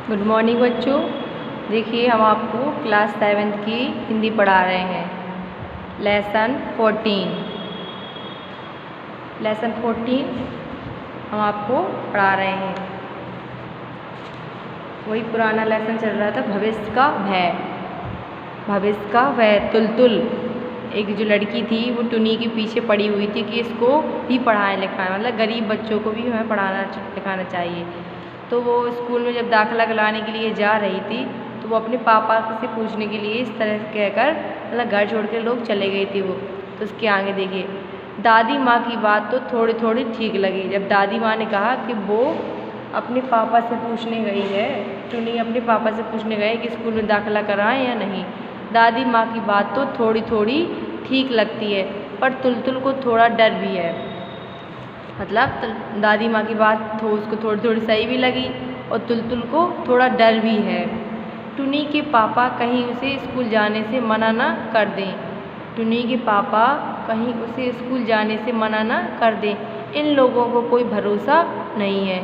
Good morning बच्चों। देखिए हम आपको क्लास 7th की हिंदी पढ़ा रहे हैं। लेसन 14 हम आपको पढ़ा रहे हैं। वही पुराना लेसन चल रहा था, भविष्य का भय। भविष्य का भय तुलतुल एक जो लड़की थी वो टुनी के पीछे पड़ी हुई थी कि इसको भी पढ़ाएं लिखाएं, मतलब गरीब बच्चों को भी हमें पढ़ाना लिखाना चाहिए। तो वो स्कूल में जब दाखिला कराने के लिए जा रही थी तो वो अपने पापा से पूछने के लिए इस तरह कहकर मतलब घर छोड़ के लोग चले गई थी वो। तो उसके आगे देखिए, दादी माँ की बात तो थोड़ी थोड़ी ठीक लगी। जब दादी माँ ने कहा कि वो अपने पापा से पूछने गई है, टुनी अपने पापा से पूछने गए कि स्कूल में दाखिला कराएं या नहीं। दादी माँ की बात तो थोड़ी थोड़ी ठीक लगती है, पर तुलतुल को थोड़ा डर भी है। मतलब दादी माँ की बात उसको थोड़ी थोड़ी सही भी लगी और तुलतुल को थोड़ा डर भी है। टुनी के पापा कहीं उसे स्कूल जाने से मना ना कर दें। टुनी के पापा कहीं उसे स्कूल जाने से मना ना कर दें। इन लोगों को कोई भरोसा नहीं है।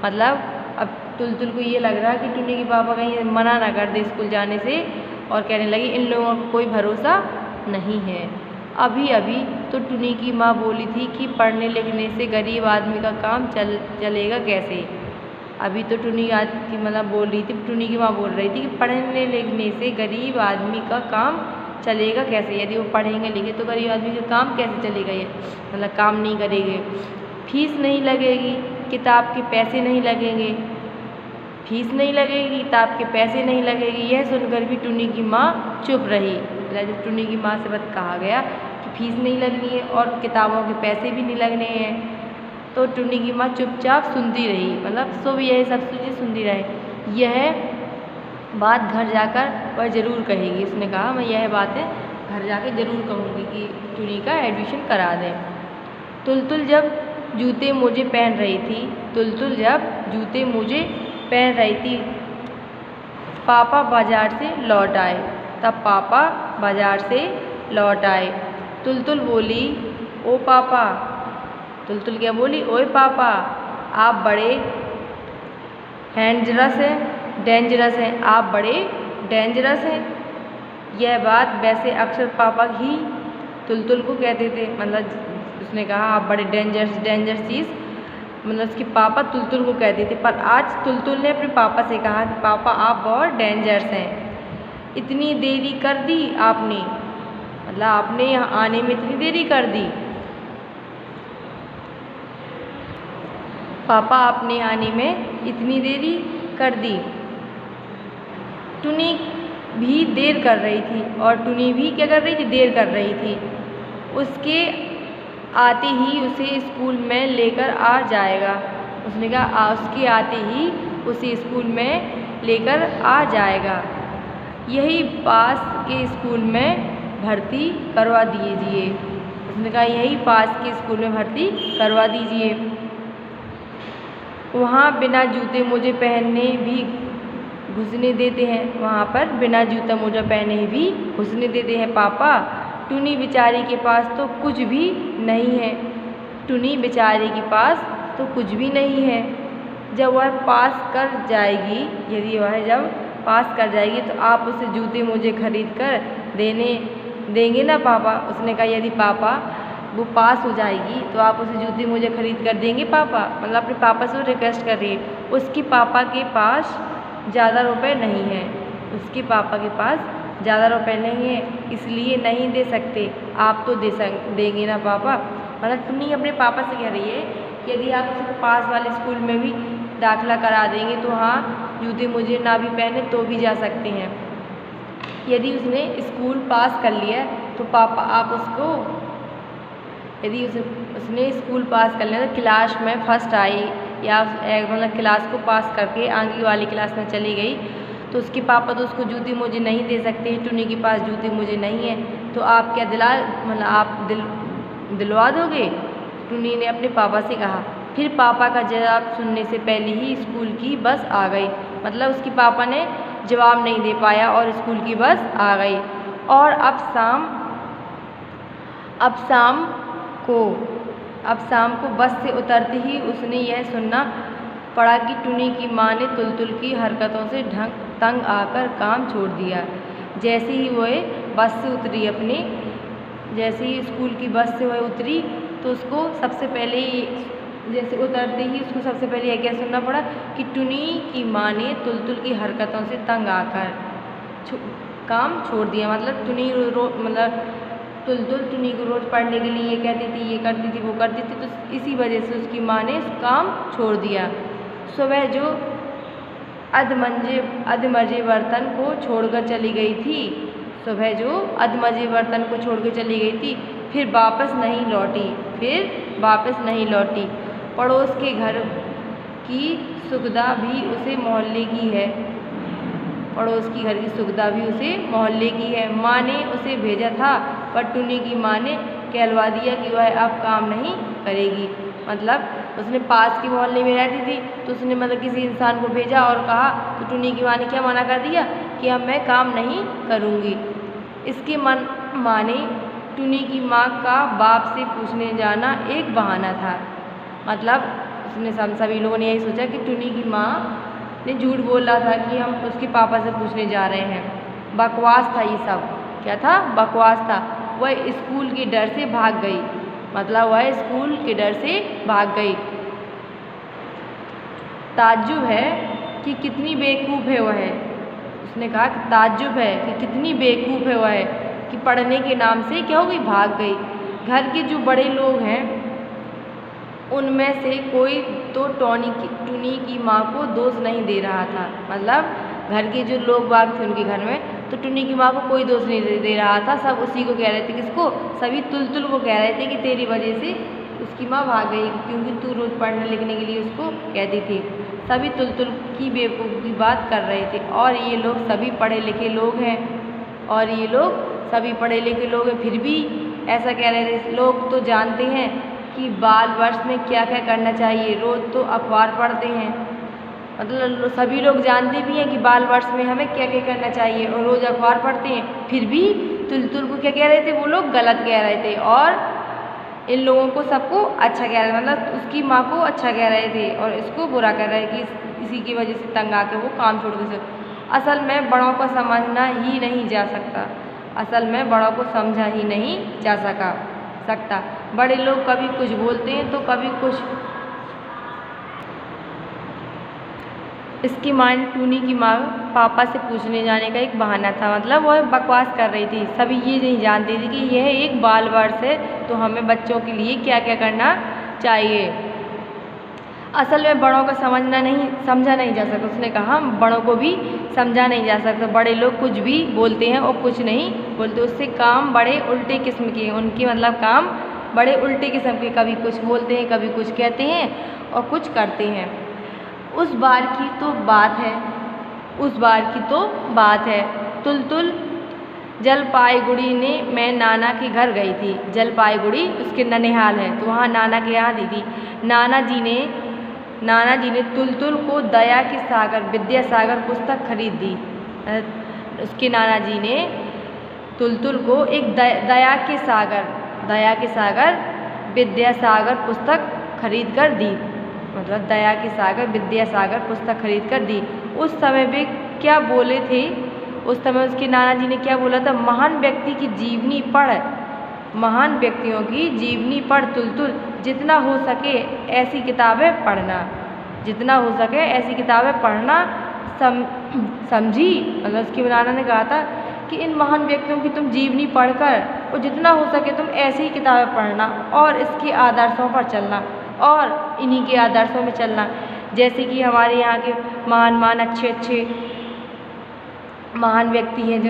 मतलब अब तुलतुल को ये लग रहा है कि टुनी के पापा कहीं मना ना कर दे स्कूल जाने से, और कहने लगी इन लोगों को कोई भरोसा नहीं है। अभी अभी तो टुनी की माँ बोली थी कि पढ़ने लिखने से गरीब आदमी का काम चलेगा कैसे। अभी तो टुनी की मतलब बोल रही थी, टुनी की माँ बोल रही थी कि पढ़ने लिखने से गरीब आदमी का काम चलेगा कैसे। यदि वो पढ़ेंगे लिखे तो गरीब आदमी का काम कैसे चलेगा, ये मतलब काम नहीं करेंगे। फीस नहीं लगेगी, किताब के पैसे नहीं लगेंगे। फीस नहीं लगेगी, किताब के पैसे नहीं लगेगी। यह सुनकर भी टुनी की माँ चुप रही। जब टुनी की माँ से बस कहा गया कि फीस नहीं लगनी है और किताबों के पैसे भी नहीं लगने हैं, तो टुनी की माँ चुपचाप सुनती रही। मतलब सब यह सब चीज़ें सुनती रही। यह बात घर जाकर वह ज़रूर कहेगी। उसने कहा मैं यह बातें घर जाकर ज़रूर कहूँगी कि टुनी का एडमिशन करा दें। तुलतुल जब जूते मोजे पहन रही थी, तुलतुल जब जूते मोजे पहन रही थी, पापा बाजार से लौट आए। तब पापा बाजार से लौट आए। तुलतुल बोली, ओ पापा। तुलतुल क्या बोली? ओए पापा, आप बड़े डेंजरस हैं। आप बड़े डेंजरस हैं। यह बात वैसे अक्सर पापा ही तुलतुल को कहते थे। मतलब उसने कहा आप बड़े डेंजरस चीज़, मतलब उसके पापा तुलतुल को कहते थे। पर आज तुलतुल ने अपने पापा से कहा कि पापा आप बहुत डेंजरस हैं। इतनी देरी कर दी आपने, मतलब आपने यहाँ आने में इतनी देरी कर दी। पापा आपने आने में इतनी देरी कर दी। टुनी भी देर कर रही थी, और टुनी भी क्या कर रही थी? देर कर रही थी। उसके आते ही उसे स्कूल में लेकर आ जाएगा। उसने कहा उसके आते ही उसे स्कूल में लेकर आ जाएगा। यही पास के स्कूल में भर्ती करवा दीजिए। उसने कहा यही पास के स्कूल में भर्ती करवा दीजिए। वहाँ बिना जूते मोजे पहने भी घुसने देते हैं। वहाँ पर बिना जूता मोजा पहने भी घुसने देते हैं पापा। टुनी बेचारी के पास तो कुछ भी नहीं है। टुनी बेचारी के पास तो कुछ भी नहीं है। जब वह पास कर जाएगी, यदि वह जब पास कर जाएगी तो आप उसे जूते मोजे खरीद कर देंगे ना पापा। उसने कहा यदि पापा वो पास हो जाएगी तो आप उसे जूते मोजे खरीद कर देंगे पापा। मतलब अपने पापा से वो रिक्वेस्ट कर रही है। उसके पापा के पास ज़्यादा रुपए नहीं हैं। उसके पापा के पास ज़्यादा रुपए नहीं हैं, इसलिए नहीं दे सकते। आप तो देंगे ना पापा। मतलब टुनी अपने पापा से कह रही है कि यदि आप उसे पास वाले स्कूल में भी दाखिला करा देंगे तो हाँ, जूते मुझे ना भी पहने तो भी जा सकते हैं। यदि उसने स्कूल पास कर लिया तो पापा आप उसको, यदि उसने स्कूल पास कर लिया तो क्लास में फर्स्ट आई या मतलब क्लास को पास करके आगे वाली क्लास में चली गई तो उसके पापा तो उसको जूते मोजे नहीं दे सकते। टुनी के पास जूते मोजे नहीं हैं, तो आप क्या मतलब आप दिलवा दोगे? टुनी ने अपने पापा से कहा। फिर पापा का जवाब सुनने से पहले ही स्कूल की बस आ गई। मतलब उसके पापा ने जवाब नहीं दे पाया और स्कूल की बस आ गई। और अब शाम को बस से उतरते ही उसने यह सुनना पड़ा कि टुनी की माँ ने तुलतुल की हरकतों से तंग आकर काम छोड़ दिया। जैसे ही वह बस से उतरी जैसे ही स्कूल की बस से वह उतरी तो उसको सबसे पहले जैसे उतरते ही उसको सबसे पहले यह क्या सुनना पड़ा कि टुनी की माँ ने तुलतुल की हरकतों से तंग आकर काम छोड़ दिया। मतलब तुलतुल टुनी को रोज़ पढ़ने के लिए ये कहती थी, ये करती थी, वो करती थी, तो इसी वजह से उसकी माँ ने काम छोड़ दिया। सुबह जो अधमजे बर्तन को छोड़कर चली गई थी, सुबह जो अधमजे बर्तन को छोड़ कर चली गई थी, फिर वापस नहीं लौटी। पड़ोस के घर की सुगदा भी उसे मोहल्ले की है, पड़ोस की घर की सुगदा भी उसे मोहल्ले की है। माँ ने उसे भेजा था पर टुनी की माँ ने कहलवा दिया कि वह अब काम नहीं करेगी। मतलब उसने पास के मोहल्ले में रहती थी तो उसने मतलब किसी इंसान को भेजा और कहा, तो टुनी की माँ ने क्या मना कर दिया कि अब मैं काम नहीं करूँगी। इसके माँ ने टुनी की माँ का बाप से पूछने जाना एक बहाना था। मतलब उसने सभी लोगों ने यही सोचा कि टुनी की माँ ने झूठ बोल रहा था कि हम उसके पापा से पूछने जा रहे हैं। बकवास था ये सब। क्या था? बकवास था। वह स्कूल के डर से भाग गई। मतलब वह स्कूल के डर से भाग गई। ताज्जुब है कि कितनी बेवकूफ़ है वह। उसने कहा कि ताज्जुब है कि कितनी बेवकूफ़ है वह कि पढ़ने के नाम से क्या हो गई, भाग गई। घर के जो बड़े लोग हैं उनमें से कोई तो टुनी की माँ को दोष नहीं दे रहा था। मतलब घर के जो लोग बाग थे उनके घर में, तो टुनी की माँ को कोई दोष नहीं दे रहा था। सब उसी को कह रहे थे, किसको? सभी तुलतुल को कह रहे थे कि तेरी वजह से उसकी माँ भाग गई, क्योंकि तू रोज़ पढ़ने लिखने के लिए उसको कहती थी। सभी तुलतुल की बेवकूफ़ी की बात कर रहे थे और ये लोग सभी पढ़े लिखे लोग हैं फिर भी ऐसा कह रहे थे। लोग तो जानते हैं कि बाल वर्ष में क्या क्या करना चाहिए, रोज़ तो अखबार पढ़ते हैं। मतलब सभी लोग जानते भी हैं कि बाल वर्ष में हमें क्या क्या करना चाहिए और रोज़ अखबार पढ़ते हैं, फिर भी तुलतुल को क्या कह रहे थे, वो लोग गलत कह रहे थे और इन लोगों को सबको अच्छा कह रहे थे। मतलब उसकी माँ को अच्छा कह रहे थे और इसको बुरा कह रहे कि इसी की वजह से तंग आके वो काम छोड़ के। असल में बड़ों को समझना ही नहीं जा सकता, बड़ों को समझा ही नहीं जा सकता। बड़े लोग कभी कुछ बोलते हैं तो कभी कुछ। इसकी माँ टुनी की माँ पापा से पूछने जाने का एक बहाना था। मतलब वह बकवास कर रही थी। सभी ये नहीं जानती थी कि यह एक बाल वर्ष है तो हमें बच्चों के लिए क्या क्या करना चाहिए। असल में बड़ों को समझा नहीं जा सकता। उसने कहा बड़ों को भी समझा नहीं जा सकता। बड़े लोग कुछ भी बोलते हैं और कुछ नहीं बोलते। उससे काम बड़े उल्टे किस्म के, उनके मतलब काम बड़े उल्टे किस्म के, कभी कुछ बोलते हैं, कभी कुछ कहते हैं और कुछ करते हैं। उस बार की तो बात है, तुलतुल जलपाईगुड़ी में नाना के घर गई थी। जलपाईगुड़ी उसके ननिहाल है, तो वहाँ नाना के यहाँ दी थी। नाना जी ने तुलतुल को दया के सागर विद्यासागर पुस्तक खरीद दी। उसके नाना जी ने तुलतुल को एक दया के सागर विद्यासागर पुस्तक खरीद कर दी। मतलब दया के सागर विद्यासागर पुस्तक खरीद कर दी। उस समय वे क्या बोले थे? उस समय उसके नाना जी ने क्या बोला था? महान व्यक्तियों की जीवनी पढ़ तुलतुल, जितना हो सके ऐसी किताबें पढ़ना समझी। मतलब उसकी नाना ने कहा था कि इन महान व्यक्तियों की तुम जीवनी पढ़कर और जितना हो सके तुम ऐसी ही किताबें पढ़ना और इसके आदर्शों पर चलना और इन्हीं के आदर्शों में चलना। जैसे कि हमारे यहाँ के महान अच्छे महान व्यक्ति हैं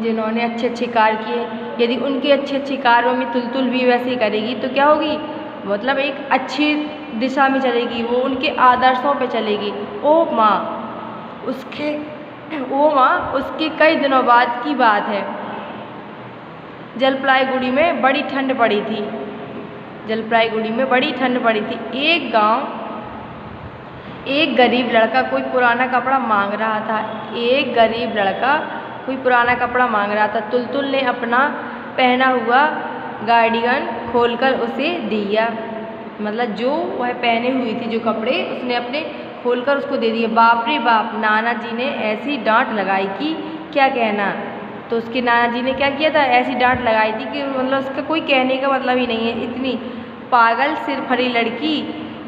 जिन्होंने अच्छे कार्य किए। यदि उनके अच्छे कार्यों में तुलतुल भी वैसे ही करेगी तो क्या होगी? मतलब एक अच्छी दिशा में चलेगी, वो उनके आदर्शों पे चलेगी। ओ माँ, उसके कई दिनों बाद की बात है। जलपाईगुड़ी में बड़ी ठंड पड़ी थी। एक गरीब लड़का कोई पुराना कपड़ा मांग रहा था। तुलतुल ने अपना पहना हुआ गार्डिगन खोलकर उसे दिया। मतलब जो वह पहने हुई थी जो कपड़े उसने अपने खोलकर उसको दे दिए। बाप रे बाप, नाना जी ने ऐसी डांट लगाई कि क्या कहना। तो उसके नाना जी ने क्या किया था, ऐसी डांट लगाई थी कि मतलब उसका कोई कहने का मतलब ही नहीं है। इतनी पागल सिरफरी लड़की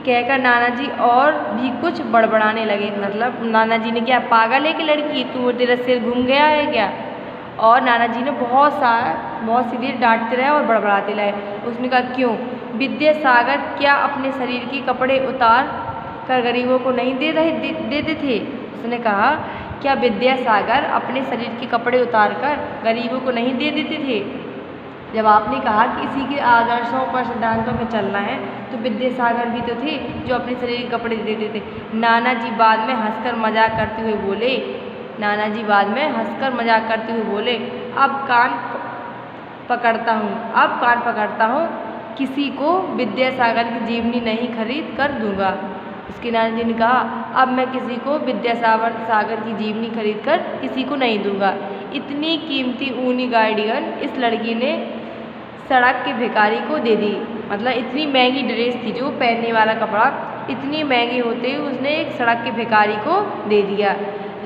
कहकर नाना जी और भी कुछ बड़बड़ाने लगे। मतलब नाना जी ने क्या, पागल है कि लड़की, तू तेरा सिर घूम गया है क्या। और नाना जी ने बहुत सी देर डांटते रहे और बड़बड़ाते रहे। उसने कहा क्यों, विद्यासागर क्या अपने शरीर के कपड़े उतार कर गरीबों को नहीं देते थे। उसने कहा क्या विद्यासागर अपने शरीर के कपड़े उतार कर गरीबों को नहीं दे देते थे। जब आपने कहा कि इसी के आदर्शों पर सिद्धांतों में चलना है तो विद्यासागर भी तो थे जो अपने शरीर के कपड़े देते थे। नाना जी बाद में हंसकर मजाक करते हुए बोले, नाना जी बाद में हंसकर मजाक करते हुए बोले, अब कान पकड़ता हूँ, किसी को विद्यासागर की जीवनी नहीं खरीद कर दूंगा। उसके नाना जी ने कहा अब मैं किसी को विद्यासागर की जीवनी खरीद कर किसी को नहीं दूंगा। इतनी कीमती ऊनी गार्डियन इस लड़की ने सड़क के भिखारी को दे दी। मतलब इतनी महंगी ड्रेस थी जो पहनने वाला कपड़ा, इतनी महंगी होते हुए उसने एक सड़क के भिखारी को दे दिया।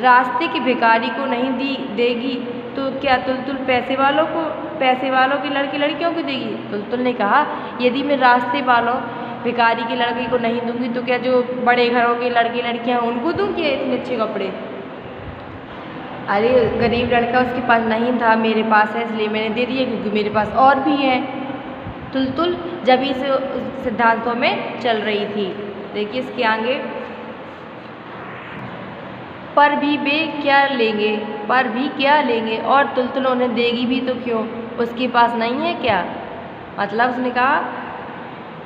रास्ते के भिखारी को नहीं देगी तो क्या तुलतुल पैसे वालों की लड़कियों को देगी। तुलतुल ने कहा यदि मैं रास्ते वालों भिखारी की लड़की को नहीं दूंगी तो क्या जो बड़े घरों के लड़कियां उनको दूंगी इतने अच्छे कपड़े। अरे गरीब लड़का उसके पास नहीं था, मेरे पास है इसलिए मैंने दे दिए क्योंकि मेरे पास और भी है। तुलतुल जब इस सिद्धांतों में चल रही थी। देखिए इसके आगे, पर भी वे क्या लेंगे और तुलतुल उन्हें देगी भी तो क्यों, उसके पास नहीं है क्या। मतलब उसने कहा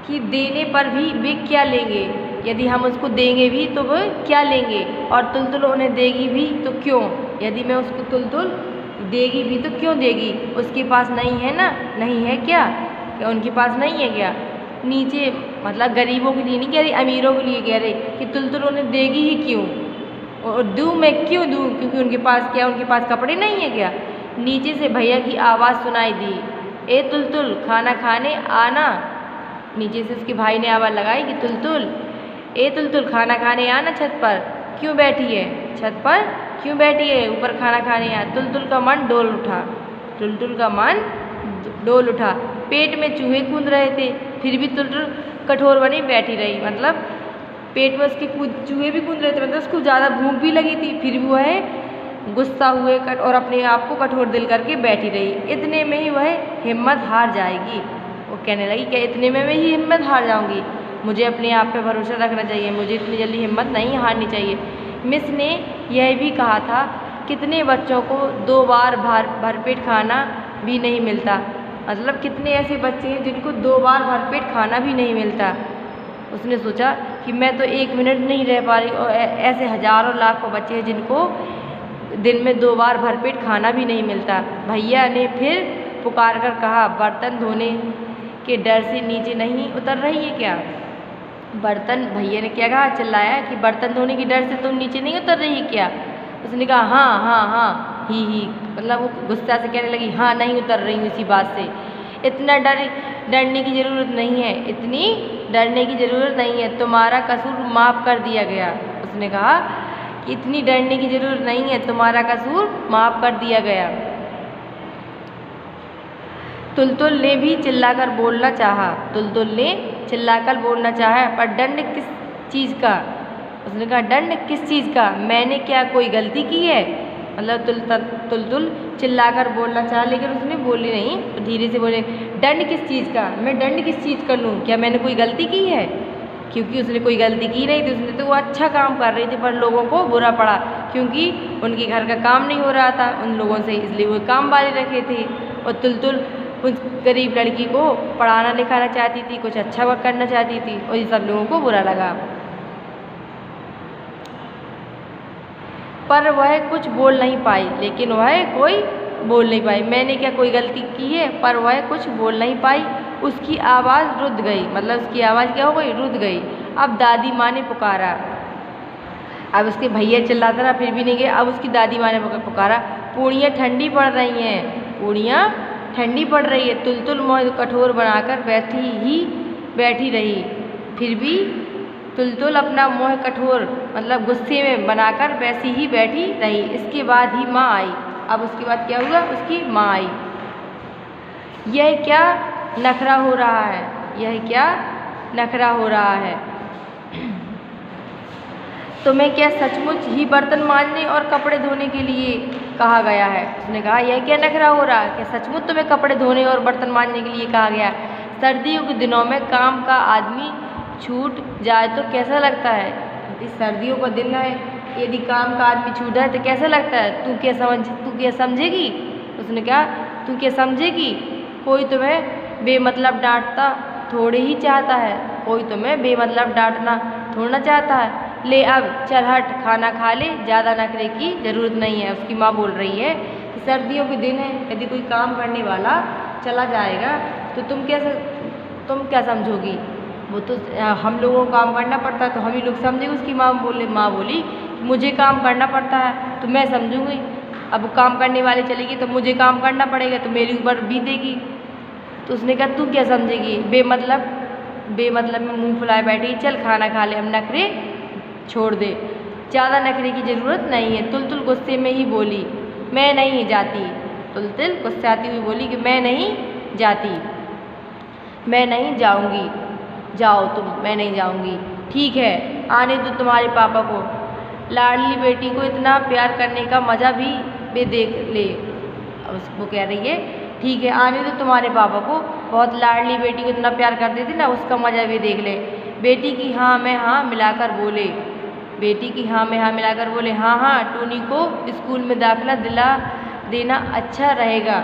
कि देने पर भी वे क्या लेंगे, यदि हम उसको देंगे भी तो वो क्या लेंगे, और तुलतुल उन्हें देगी भी तो क्यों, यदि मैं उसको तुलतुल देगी भी तो क्यों देगी, उसके पास नहीं है ना, नहीं है क्या उनके पास नहीं है क्या। नीचे मतलब गरीबों के लिए नहीं कह रही, अमीरों के लिए कह रही कि तुलतुल उन्हें देगी ही क्यों, और दूँ मैं क्यों दूँ, क्योंकि उनके पास कपड़े नहीं है क्या। नीचे से भैया की आवाज़ सुनाई दी, ए तुलतुल खाना खाने आना। नीचे से उसके भाई ने आवाज़ लगाई कि तुलतुल, ए तुलतुल खाना खाने आना, छत पर क्यों बैठी है, छत पर क्यों बैठी है, ऊपर खाना खाने आ। तुलतुल का मन डोल उठा, पेट में चूहे कूद रहे थे फिर भी तुलतुल कठोर बनी बैठी रही। मतलब पेट में उसके चूहे भी कूद रहे थे, मतलब उसको ज़्यादा भूख भी लगी थी, फिर भी वह गुस्सा हुए और अपने आप को कठोर दिल करके बैठी रही। इतने में ही वह हिम्मत हार जाएगी। वो कहने लगी क्या इतने में ही हिम्मत हार जाऊंगी, मुझे अपने आप पे भरोसा रखना चाहिए, मुझे इतनी जल्दी हिम्मत नहीं हारनी चाहिए। मिस ने यह भी कहा था कितने बच्चों को 2 बार भरपेट खाना भी नहीं मिलता। मतलब कितने ऐसे बच्चे हैं जिनको 2 बार भरपेट खाना भी नहीं मिलता। उसने सोचा कि मैं तो 1 मिनट नहीं रह पा रही, और ऐसे हजारों लाखों बच्चे हैं जिनको दिन में 2 बार भरपेट खाना भी नहीं मिलता। भैया ने फिर पुकार कर कहा, बर्तन धोने के डर से नीचे नहीं उतर रही है क्या। भैया ने क्या कहा, चिल्लाया कि बर्तन धोने के डर से तुम नीचे नहीं उतर रही क्या। उसने कहा हाँ ही, मतलब वो गुस्सा से कहने लगी हाँ नहीं उतर रही हूँ इसी बात से। इतना डरने की ज़रूरत नहीं है, इतनी डरने की ज़रूरत नहीं है, तुम्हारा कसूर माफ़ कर दिया गया। उसने कहा कि इतनी डरने की ज़रूरत नहीं है, तुम्हारा कसूर माफ़ कर दिया गया। तुलतुल ने भी चिल्लाकर बोलना चाहा, पर दंड किस चीज़ का। उसने कहा दंड किस चीज़ का, मैंने क्या कोई गलती की है। मतलब तुलतुल चिल्लाकर बोलना चाहा लेकिन उसने बोली नहीं, तो धीरे से बोले दंड किस चीज़ का, मैं दंड किस चीज़ का लूँ, क्या मैंने कोई गलती की है। क्योंकि उसने कोई गलती की नहीं थी, उसने तो वो अच्छा काम कर रही थी, पर लोगों को बुरा पड़ा क्योंकि उनके घर का काम नहीं हो रहा था उन लोगों से, इसलिए वो काम वाले रखे थे। और तुलतुल उस गरीब लड़की को पढ़ाना लिखाना चाहती थी, कुछ अच्छा वर्क करना चाहती थी, और ये सब लोगों को बुरा लगा। पर वह कुछ बोल नहीं पाई, मैंने क्या कोई गलती की है, पर वह कुछ बोल नहीं पाई। उसकी आवाज़ रुध गई, मतलब उसकी आवाज़ क्या हो गई, रुध गई। अब दादी माँ ने पुकारा, अब उसके भैया चिल्लाता रहा फिर भी नहीं गए। अब उसकी दादी माँ ने पुकारा, पूड़ियाँ ठंडी पड़ रही है। तुलतुल मोह कठोर बनाकर बैठी रही। फिर भी तुलतुल अपना मुँह कठोर मतलब गुस्से में बनाकर वैसी ही बैठी रही। इसके बाद ही माँ आई। अब उसके बाद क्या हुआ, उसकी माँ आई। यह क्या नखरा हो रहा है, यह क्या नखरा हो रहा है, तुम्हें क्या सचमुच ही बर्तन मांजने और कपड़े धोने के लिए कहा गया है। उसने कहा यह क्या नखरा हो रहा है, क्या सचमुच तुम्हें कपड़े धोने और बर्तन मांजने के लिए कहा गया है। सर्दियों के दिनों में काम का आदमी छूट जाए तो कैसा लगता है। यदि सर्दियों का दिन है, यदि काम का आदमी छूट जाए तो कैसा लगता है, तू क्या समझेगी। उसने कहा तू क्या समझेगी, कोई तुम्हें बेमतलब डांटता थोड़े ही चाहता है, कोई तुम्हें बेमतलब डांटना थोड़ा चाहता है। ले अब चल हट, खाना खा ले, ज़्यादा नखरे की ज़रूरत नहीं है। उसकी माँ बोल रही है कि सर्दियों के दिन है, यदि कोई काम करने वाला चला जाएगा तो तुम क्या समझोगी। वो तो हम लोगों को काम करना पड़ता है तो हम ही लोग समझेंगे। उसकी माँ बोली मुझे काम करना पड़ता है तो मैं समझूंगी, अब वो काम करने वाले चलेगी तो मुझे काम करना पड़ेगा तो मेरे ऊपर बीतेगी। तो उसने कहा तू क्या समझेगी, बेमतलब में मुँह फुलाए बैठी, चल खाना खा ले, हम नखरे छोड़ दे, ज़्यादा नखरे की ज़रूरत नहीं है। तुलतुल गुस्से में ही बोली मैं नहीं जाती। तुलतुल गुस्साती हुई बोली कि मैं नहीं जाती, मैं नहीं जाऊंगी, जाओ तुम, मैं नहीं जाऊंगी। ठीक है आने दो तुम्हारे पापा को, लाडली बेटी को इतना प्यार करने का मज़ा भी वे देख ले। अब उसको कह रही है ठीक है आने दो तुम्हारे पापा को, बहुत लाडली बेटी को इतना प्यार करती थी ना, उसका मज़ा भी देख ले। बेटी की हाँ में हाँ मिलाकर बोले, बेटी की हाँ में हाँ मिलाकर बोले हाँ टूनी को स्कूल में दाखिला दिला देना अच्छा रहेगा।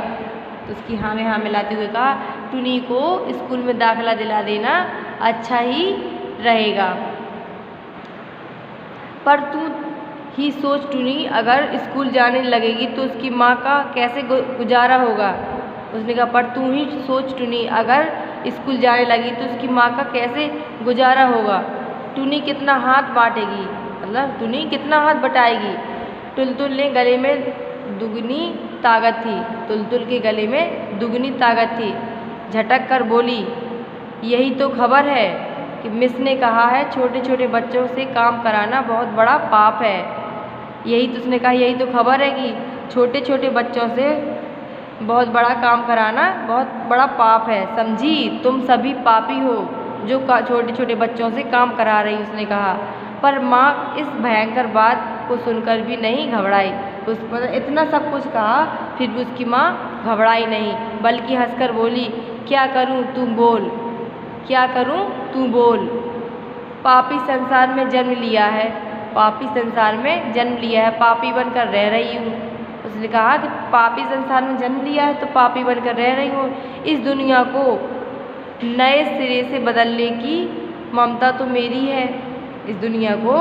तो उसकी हाँ में हाँ मिलाते हुए कहा टूनी को स्कूल में दाखिला दिला देना अच्छा ही रहेगा। पर तू ही सोच टूनी, अगर स्कूल जाने लगेगी तो उसकी माँ का कैसे गुजारा होगा। उसने कहा पर तू ही सोच टूनी, अगर स्कूल जाने लगी तो उसकी माँ का कैसे गुजारा होगा। टूनी कितना हाथ बांटेगी, मतलब टूनी कितना हाथ बटाएगी। तुलतुल ने गले में दुगनी ताकत थी, तुलतुल के गले में दुगनी ताकत थी। झटक कर बोली यही तो खबर है कि मिस ने कहा है छोटे छोटे बच्चों से काम कराना बहुत बड़ा पाप है। यही तो उसने कहा यही तो खबर है कि छोटे छोटे बच्चों से बहुत बड़ा काम कराना बहुत बड़ा पाप है। समझी, तुम सभी पापी हो जो छोटे छोटे बच्चों से काम करा रही। उसने कहा पर माँ इस भयंकर बात को सुनकर भी नहीं घबराई। उसको इतना सब कुछ कहा फिर भी उसकी माँ घबराई नहीं, बल्कि हंसकर बोली क्या करूँ तू बोल, क्या करूँ तू बोल। पापी संसार में जन्म लिया है, पापी संसार में जन्म लिया है, पापी बनकर रह रही हूँ। उसने कहा कि पापी संसार में जन्म लिया है तो पापी बनकर रह रही हूँ। इस दुनिया को नए सिरे से बदलने की ममता तो मेरी है, इस दुनिया को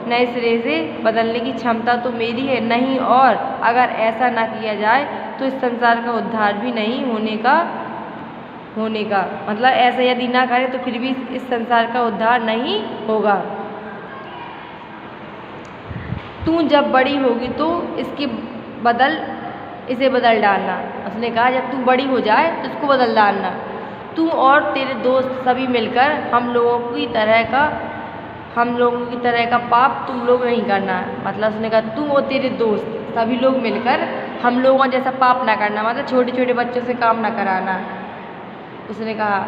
नए सिरे से बदलने की क्षमता तो मेरी है नहीं, और अगर ऐसा ना किया जाए तो इस संसार का उद्धार भी नहीं होने का मतलब ऐसा यदि ना करे तो फिर भी इस संसार का उद्धार नहीं होगा। तू जब बड़ी होगी तो इसे बदल डालना। उसने कहा जब तू बड़ी हो जाए तो इसको बदल डालना। तू और तेरे दोस्त सभी मिलकर हम लोगों की तरह का पाप तुम लोग नहीं करना। मतलब उसने कहा तू और तेरे दोस्त सभी लोग मिलकर हम लोगों जैसा पाप ना करना, मतलब छोटे छोटे बच्चों से काम ना कराना। उसने कहा,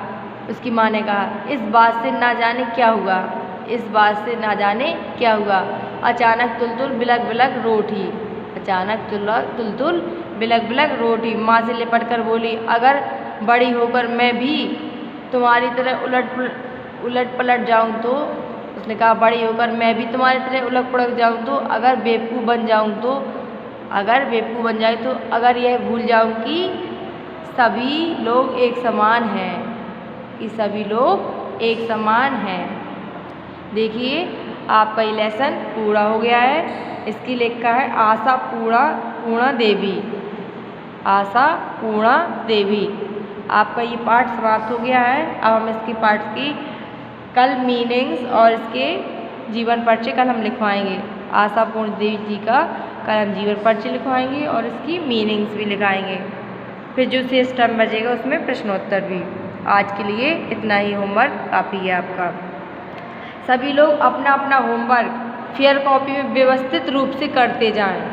उसकी माँ ने कहा इस बात से ना जाने क्या हुआ, इस बात से ना जाने क्या हुआ। अचानक तुलतुल बिलक बिलक रो उठी, अचानक तुलतुल बिलक बिलक रो उठी। माँ से लिपट कर बोली अगर बड़ी होकर मैं भी तुम्हारी तरह उलट पलट जाऊँ तो। उसने कहा बड़ी होकर मैं भी तुम्हारी तरह उलट पलट जाऊँ तो, अगर बेवकूफ़ बन जाऊँ तो, अगर बेवकूफ़ बन जाए तो, अगर यह भूल जाऊँ कि सभी लोग एक समान हैं, कि सभी लोग एक समान हैं। देखिए आपका ये लेसन पूरा हो गया है। इसकी लेखा है आशा पूर्णा देवी, आशा पूर्णा देवी। आपका ये पाठ समाप्त हो गया है। अब हम इसके पाठ की कल मीनिंग्स और इसके जीवन परिचय कल हम लिखवाएंगे। आशा पूर्णा देवी जी का कल हम जीवन परिचय लिखवाएंगे और इसकी मीनिंग्स भी लिखाएंगे। फिर जो शेष टाइम बचेगा उसमें प्रश्नोत्तर भी। आज के लिए इतना ही होमवर्क काफ़ी है आपका। सभी लोग अपना अपना होमवर्क फेयर कॉपी में व्यवस्थित रूप से करते जाएं।